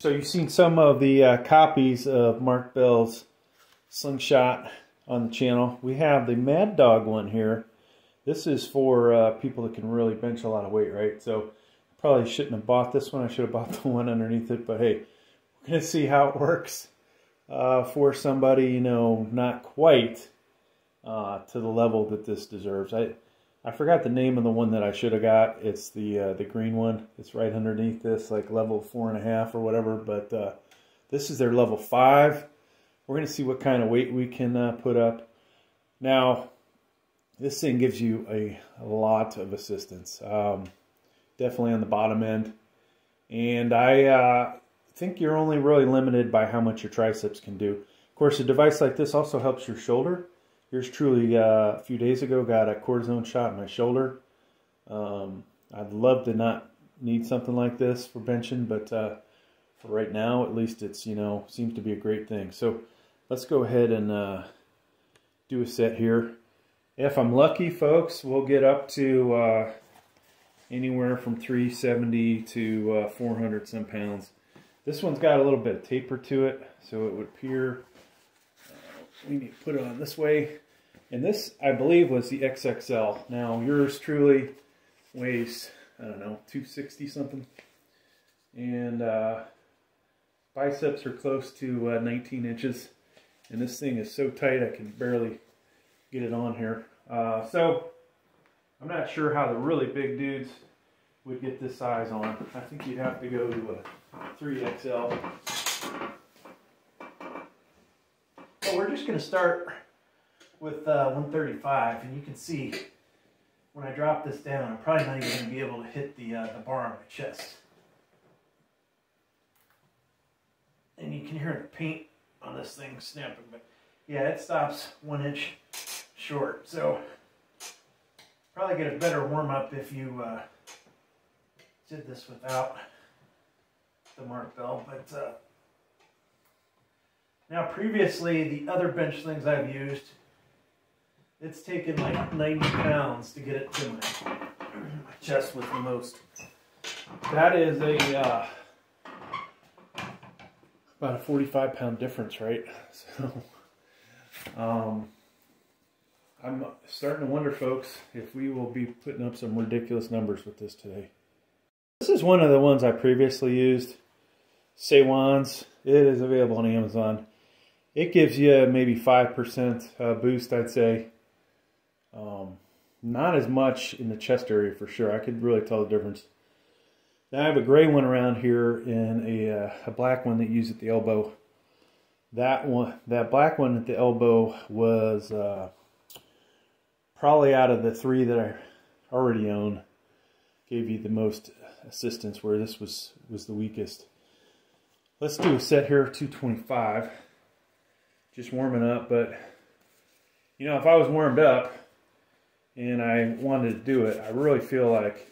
So you've seen some of the copies of Mark Bell's Slingshot on the channel. We have the Mad Dog one here. This is for people that can really bench a lot of weight, right? So probably shouldn't have bought this one. I should have bought the one underneath it. But hey, we're going to see how it works for somebody, you know, not quite to the level that this deserves. I forgot the name of the one that I should have got. It's the green one. It's right underneath this, like level 4.5 or whatever. But this is their level 5. We're going to see what kind of weight we can put up. Now, this thing gives you a lot of assistance. Definitely on the bottom end. And I think you're only really limited by how much your triceps can do. Of course, a device like this also helps your shoulder. Yours truly, a few days ago, got a cortisone shot in my shoulder. I'd love to not need something like this for benching, but for right now, at least it's, you know, seems to be a great thing. So let's go ahead and do a set here. If I'm lucky, folks, we'll get up to anywhere from 370 to 400 some pounds. This one's got a little bit of taper to it, so it would appear we need to put it on this way. And this, I believe, was the XXL. Now, yours truly weighs, I don't know, 260 something. And biceps are close to 19 inches. And this thing is so tight I can barely get it on here. So, I'm not sure how the really big dudes would get this size on. I think you'd have to go to a 3XL. Well, we're just going to start with 135, and you can see when I drop this down, I'm probably not even going to be able to hit the bar on my chest. And you can hear the paint on this thing snapping, but yeah, it stops 1 inch short. So probably get a better warm up if you did this without the Mark Bell, but now, previously, the other bench slings I've used, it's taken like 90 pounds to get it to my chest with the most. That is about a 45-pound difference, right? So, I'm starting to wonder, folks, if we will be putting up some ridiculous numbers with this today. This is one of the ones I previously used, Seiwan's. It is available on Amazon. It gives you maybe 5% boost, I'd say. Not as much in the chest area for sure. I could really tell the difference. Now I have a gray one around here and a black one that you use at the elbow. That black one at the elbow was probably out of the 3 that I already own, gave you the most assistance, where this was the weakest. Let's do a set here of 225. Just warming up, but you know, if I was warmed up and I wanted to do it, I really feel like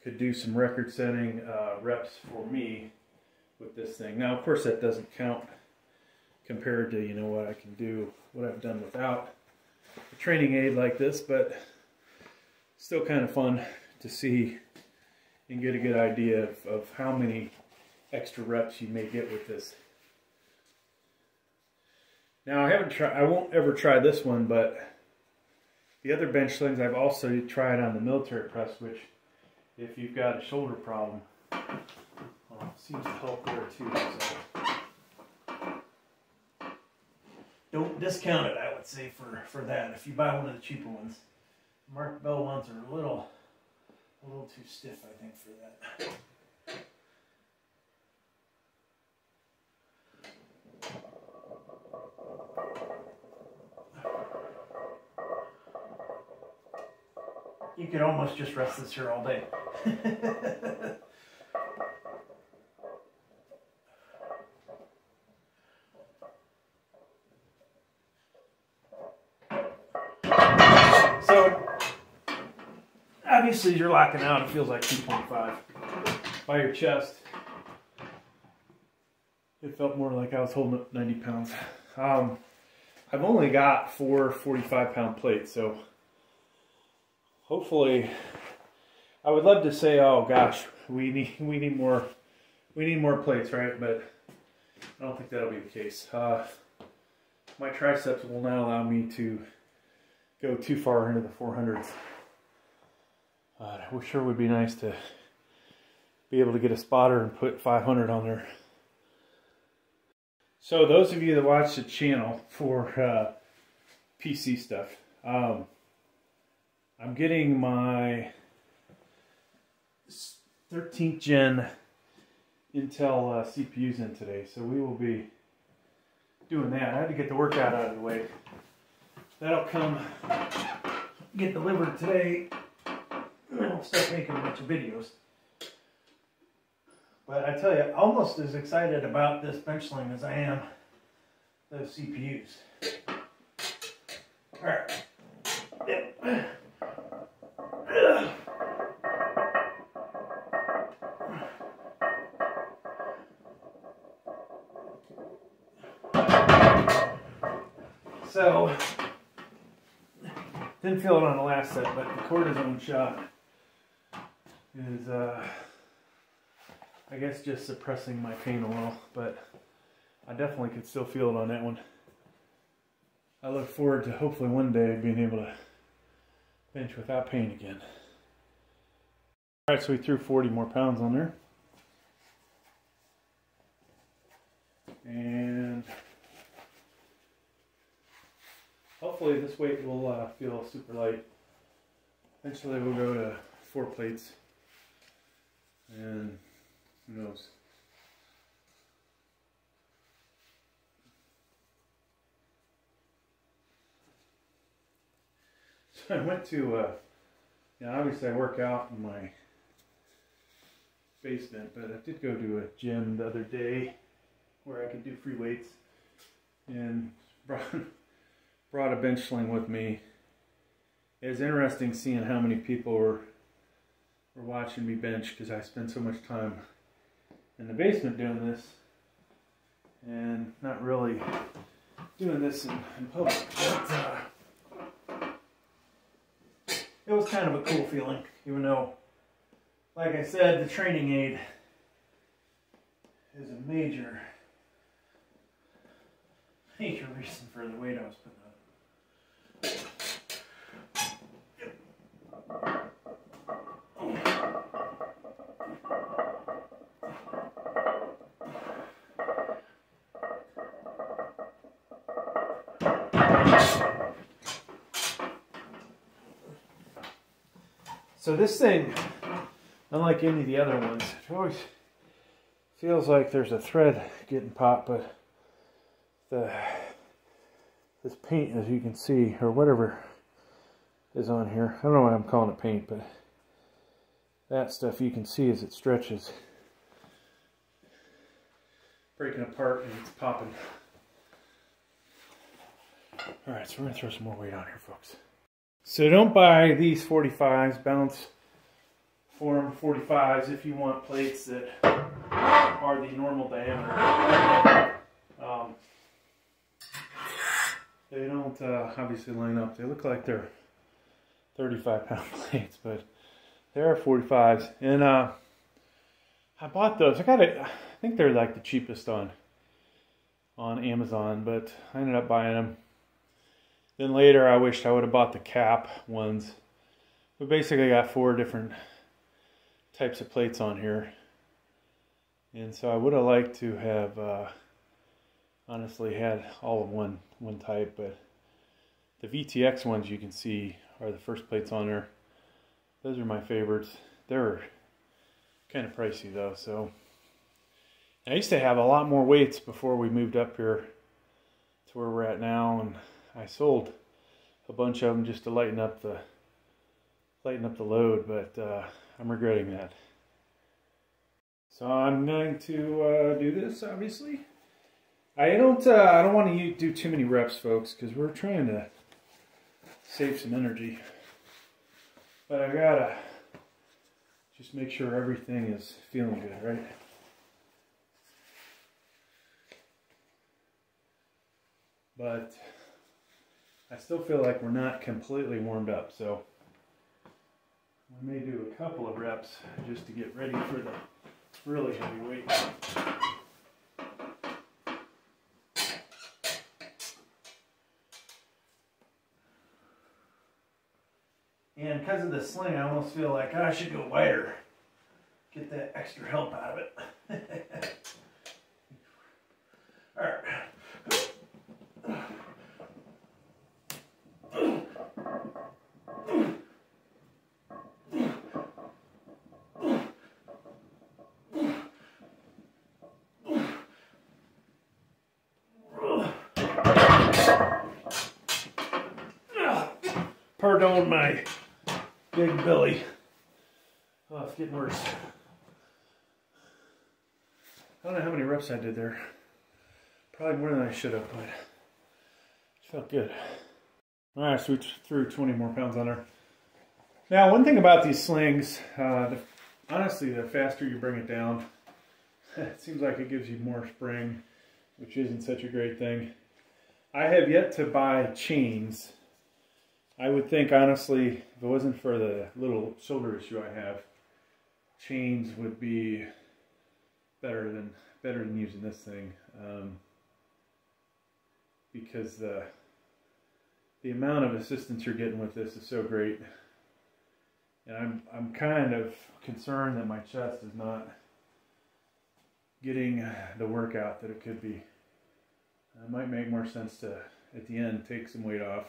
could do some record-setting reps for me with this thing. Now, of course, that doesn't count compared to, you know, what I can do, what I've done without a training aid like this, but still kind of fun to see and get a good idea of how many extra reps you may get with this. Now, I won't ever try this one, but the other bench slings I've also tried on the military press, which, if you've got a shoulder problem, seems to help there too. So don't discount it, I would say, for that. If you buy one of the cheaper ones, Mark Bell ones are a little too stiff, I think, for that. You could almost just rest this here all day. So, obviously you're locking out, it feels like 2.5. By your chest, it felt more like I was holding up 90 pounds. I've only got 4 45-pound plates, so hopefully, I would love to say, oh gosh, we need more we need more plates, right? But I don't think that'll be the case. My triceps will not allow me to go too far into the 400s. It sure would be nice to be able to get a spotter and put 500 on there. So those of you that watch the channel for PC stuff, I'm getting my 13th gen Intel CPUs in today, so we will be doing that. I had to get the workout out of the way. That'll get delivered today, and then we'll start making a bunch of videos. But I tell you, almost as excited about this bench sling as I am those CPUs. All right. So, didn't feel it on the last set, but the cortisone shot is, I guess, just suppressing my pain a little, but I definitely could still feel it on that one. I look forward to hopefully one day being able to bench without pain again. Alright, so we threw 40 more pounds on there. And hopefully this weight will feel super light. Eventually we'll go to 4 plates. And who knows? So I went to, obviously I work out in my basement, but I did go to a gym the other day where I could do free weights, and brought a bench sling with me. It was interesting seeing how many people were watching me bench, because I spend so much time in the basement doing this and not really doing this in public. But, it was kind of a cool feeling, even though, like I said, the training aid is a major reason for the weight I was putting up. So this thing, unlike any of the other ones, it always feels like there's a thread getting popped, but this paint, as you can see, or whatever is on here, I don't know why I'm calling it paint, but that stuff you can see as it stretches, breaking apart and it's popping. Alright, so we're going to throw some more weight on here, folks. So don't buy these 45s, balance form 45s, if you want plates that are the normal diameter. They don't obviously line up. They look like they're 35-pound plates, but they are 45s. And I bought those. I think they're like the cheapest on Amazon, but I ended up buying them. Then later I wished I would have bought the cap ones. We basically got 4 different types of plates on here. And so I would have liked to have honestly had all of one type, but the VTX ones you can see are the first plates on there. Those are my favorites. They're kind of pricey though, so I used to have a lot more weights before we moved up here to where we're at now, and I sold a bunch of them just to lighten up the load, but I'm regretting that. So I'm going to do this, obviously. I don't want to do too many reps, folks, because we're trying to save some energy. But I gotta just make sure everything is feeling good, right? But I still feel like we're not completely warmed up, so we may do a couple of reps just to get ready for the really heavy weight. And because of the sling, I almost feel like I should go wider. Get that extra help out of it. All right. Pardon my big belly. Oh, it's getting worse. I don't know how many reps I did there. Probably more than I should have, but it felt good. All right, so we threw 20 more pounds on there. Now, one thing about these slings, honestly, the faster you bring it down, it seems like it gives you more spring, which isn't such a great thing. I have yet to buy chains. I would think, honestly, if it wasn't for the little shoulder issue I have, chains would be better than using this thing, because the amount of assistance you're getting with this is so great, and I'm kind of concerned that my chest is not getting the workout that it could be. It might make more sense to, at the end, take some weight off,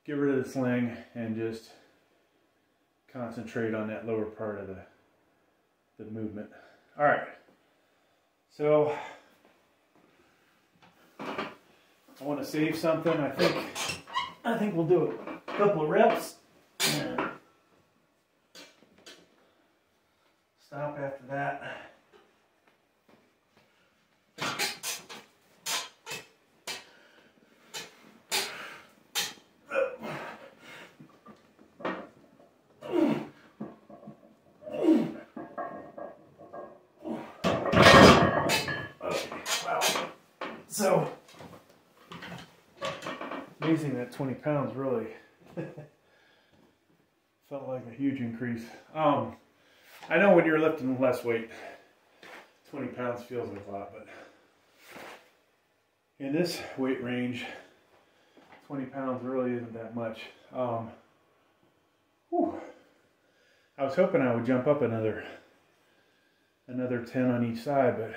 get rid of the sling, and just concentrate on that lower part of the movement. All right, so I want to save something. I think we'll do a couple of reps and stop after that. So, amazing that 20 pounds really felt like a huge increase. I know when you're lifting less weight, 20 pounds feels like a lot, but in this weight range, 20 pounds really isn't that much. I was hoping I would jump up another 10 on each side, but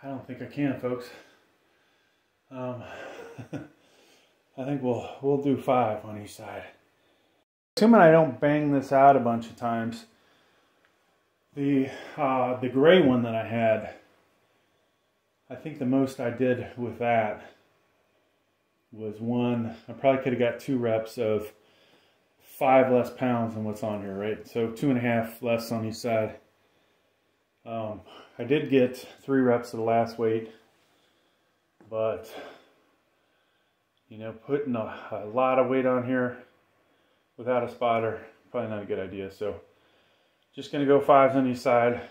I don't think I can, folks. I think we'll do 5 on each side. Assuming I don't bang this out a bunch of times, the gray one that I had, I think the most I did with that was I probably could have got 2 reps of 5 less pounds than what's on here, right? So 2.5 less on each side. I did get 3 reps of the last weight, but you know, putting a lot of weight on here without a spotter, probably not a good idea. So just gonna go 5s on each side.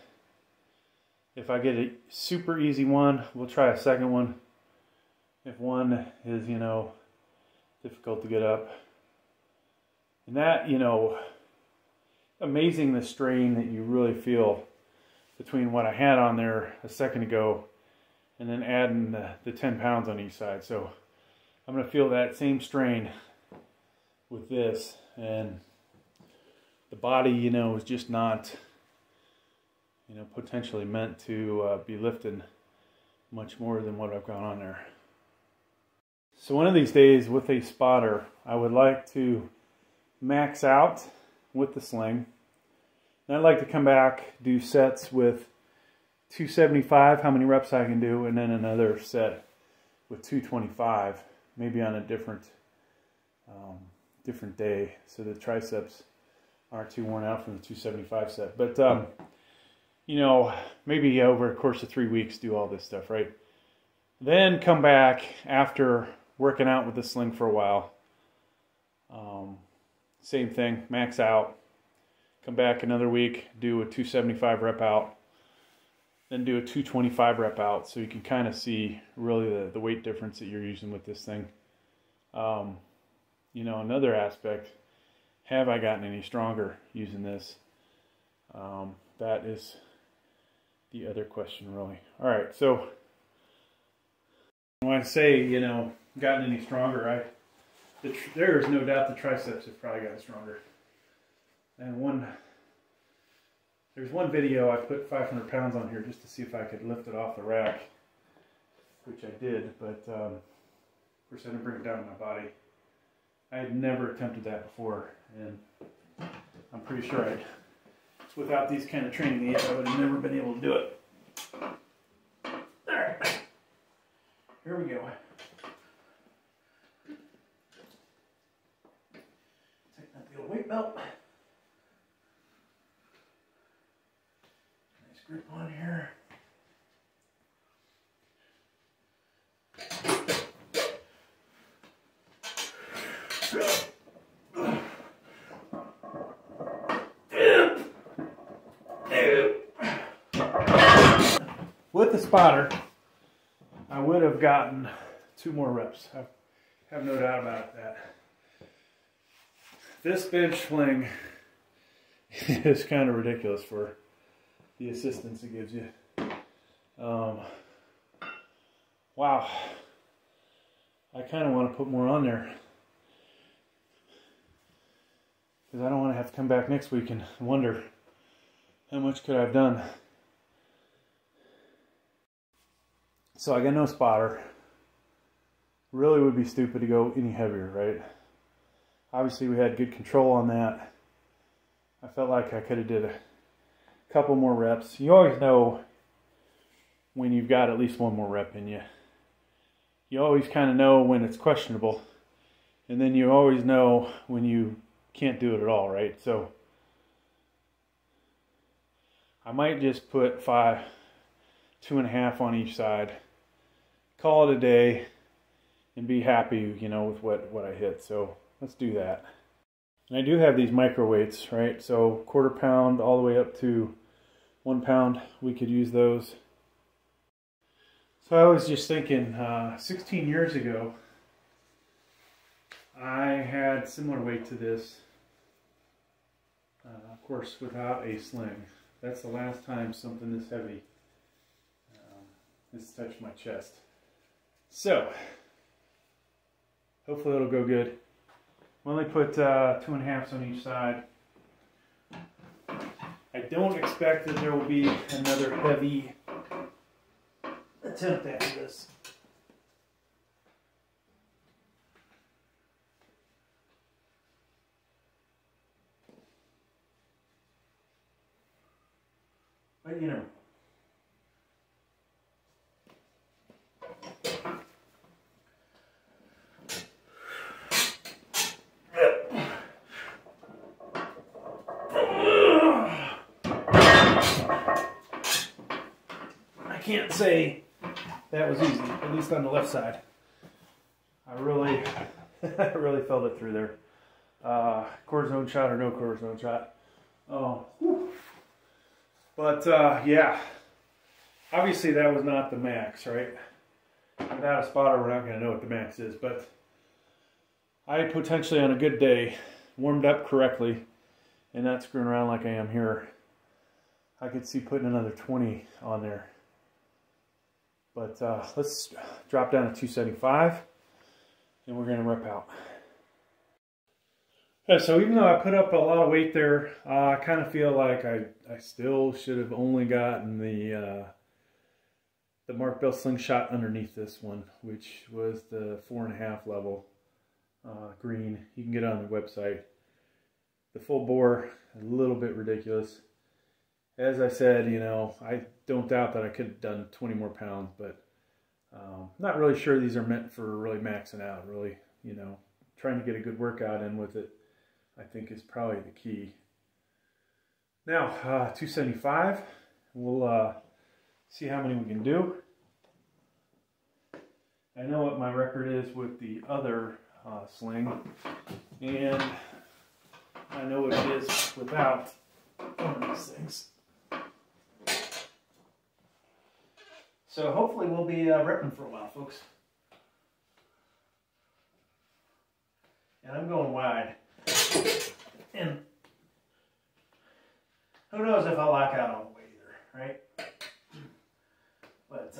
If I get a super easy one, we'll try a second one. If one is, you know, difficult to get up. And that, you know, amazing the strain that you really feel between what I had on there a second ago and then adding the 10 pounds on each side. So I'm going to feel that same strain with this, and the body, you know, is just not, you know, potentially meant to be lifting much more than what I've got on there. So one of these days with a spotter, I would like to max out with the sling. And I'd like to come back, do sets with 275, how many reps I can do, and then another set with 225, maybe on a different day, so the triceps aren't too worn out from the 275 set. But, you know, maybe over a course of 3 weeks do all this stuff, right? Then come back after working out with the sling for a while. Same thing, max out. Come back another week, do a 275 rep out, then do a 225 rep out, so you can kind of see really the weight difference that you're using with this thing. You know, another aspect, have I gotten any stronger using this? That is the other question, really. All right, so when I say, you know, gotten any stronger, there is no doubt the triceps have probably gotten stronger. And there's one video I put 500 pounds on here just to see if I could lift it off the rack, which I did, but of course I didn't bring it down to my body. I had never attempted that before, and I'm pretty sure without these kind of training aids, I would have never been able to do it. Alright, here we go. Tighten up the old weight belt. Nice grip on here. With the spotter, I would have gotten 2 more reps. I have no doubt about that. This bench sling is kind of ridiculous for the assistance it gives you. Wow. I kind of want to put more on there, because I don't want to have to come back next week and wonder how much could I have done. So I got no spotter. Really would be stupid to go any heavier, right? Obviously we had good control on that. I felt like I could have did a couple more reps. You always know when you've got at least 1 more rep in you. You always kind of know when it's questionable. And then you always know when you can't do it at all, right? So I might just put 2.5 on each side, call it a day, and be happy, you know, with what I hit. So let's do that. And I do have these micro weights, right? So 1/4 pound all the way up to 1 pound, we could use those. So I was just thinking, 16 years ago, I had similar weight to this, of course without a sling. That's the last time something this heavy has touched my chest. So, hopefully it'll go good. I only put 2.5s on each side. I don't expect that there will be another heavy attempt after this. But you know. I can't say that was easy, at least on the left side. I really felt it through there. Cortisone shot or no cortisone shot. Oh, whew. But yeah, obviously that was not the max, right? Without a spotter, we're not going to know what the max is. But I potentially, on a good day, warmed up correctly and not screwing around like I am here, I could see putting another 20 on there. But let's drop down to 275, and we're going to rep out. Yeah, so even though I put up a lot of weight there, I kind of feel like I still should have only gotten the Mark Bell Slingshot underneath this one, which was the 4.5 level green. You can get it on the website. The full bore, a little bit ridiculous. As I said, you know, I don't doubt that I could have done 20 more pounds, but not really sure these are meant for really maxing out, really, you know. Trying to get a good workout in with it, I think, is probably the key. Now, 275, we'll see how many we can do. I know what my record is with the other sling, and I know what it is without one of these things. So hopefully we'll be repping for a while, folks. And I'm going wide. And Who knows if I'll lock out all the way either, right? But,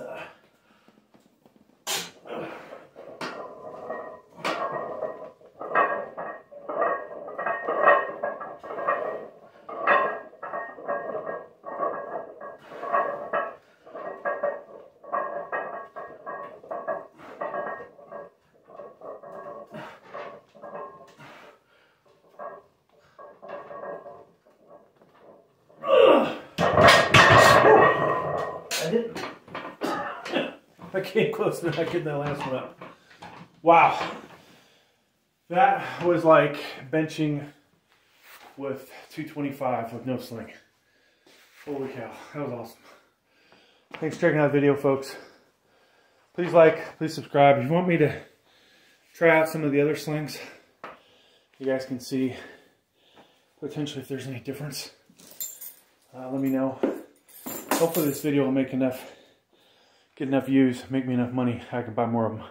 I came close to not getting that last one up. Wow. That was like benching with 225 with no sling. Holy cow, that was awesome. Thanks for checking out the video, folks. Please like, please subscribe. If you want me to try out some of the other slings, you guys can see potentially if there's any difference. Let me know. Hopefully this video will make get enough views, make me enough money, I can buy more of them.